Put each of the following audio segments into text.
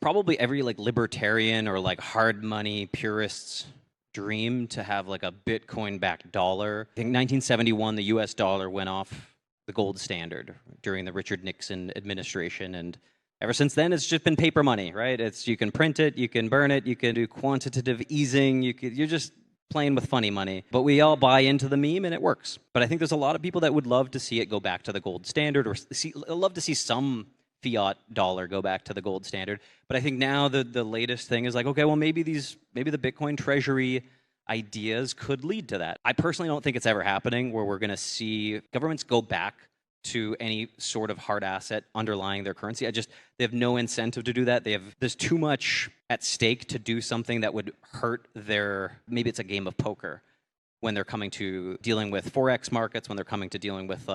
probably every like libertarian or like hard money purist's dream to have like a Bitcoin-backed dollar. I think 1971, the US dollar went off the gold standard during the Richard Nixon administration. And ever since then, it's just been paper money, right? You can print it, you can burn it, you can do quantitative easing, you're just playing with funny money. But we all buy into the meme and it works. But I think there's a lot of people that would love to see it go back to the gold standard, or love to see some fiat dollar go back to the gold standard. But I think now the latest thing is like, okay, well maybe the Bitcoin treasury ideas could lead to that. I personally don't think it's ever happening where we're going to see governments go back to any sort of hard asset underlying their currency. They have no incentive to do that. There's too much at stake to do something that would hurt maybe it's a game of poker when they're coming to dealing with Forex markets, when they're coming to dealing with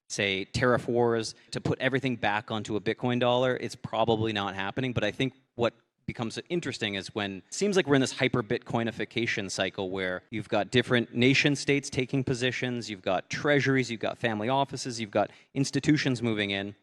say tariff wars. To put everything back onto a Bitcoin dollar, it's probably not happening. But I think what becomes interesting is when it seems like we're in this hyper Bitcoinification cycle where you've got different nation states taking positions, you've got treasuries, you've got family offices, you've got institutions moving in,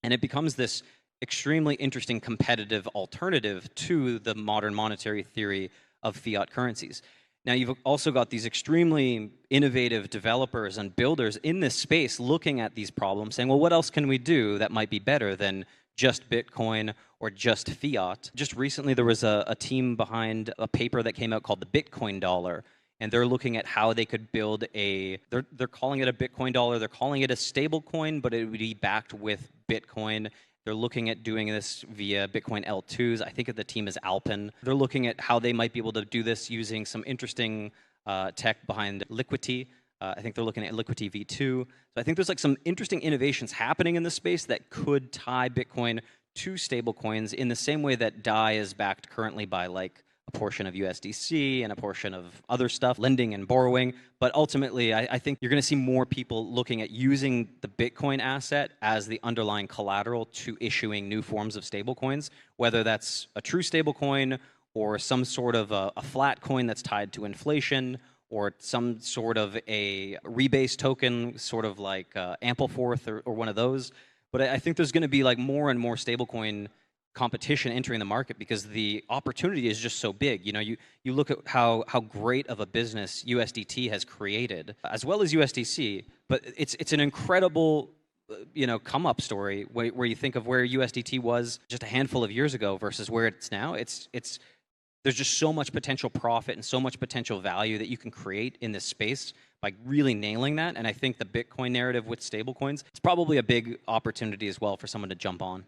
and it becomes this extremely interesting competitive alternative to the modern monetary theory of fiat currencies. Now, you've also got these extremely innovative developers and builders in this space looking at these problems, saying, well, what else can we do that might be better than just Bitcoin or just fiat? Just recently, there was a team behind a paper that came out called the Bitcoin dollar, and they're looking at how they could build they're calling it a Bitcoin dollar, they're calling it a stable coin, but it would be backed with Bitcoin. They're looking at doing this via Bitcoin L2s. I think the team is Alpen. They're looking at how they might be able to do this using some interesting tech behind Liquidity. I think they're looking at Liquidity V2. So I think there's like some interesting innovations happening in this space that could tie Bitcoin to stablecoins in the same way that DAI is backed currently by like a portion of USDC and a portion of other stuff, lending and borrowing. But ultimately, I think you're going to see more people looking at using the Bitcoin asset as the underlying collateral to issuing new forms of stablecoins, whether that's a true stablecoin or some sort of a flat coin that's tied to inflation, or some sort of a rebase token, sort of like Ampleforth or one of those. But I think there's going to be like more and more stablecoin competition entering the market because the opportunity is just so big. You know, you look at how great of a business USDT has created, as well as USDC, but it's an incredible come up story where you think of where USDT was just a handful of years ago versus where it's now. There's just so much potential profit and so much potential value that you can create in this space by really nailing that. And I think the Bitcoin narrative with stablecoins, it's probably a big opportunity as well for someone to jump on.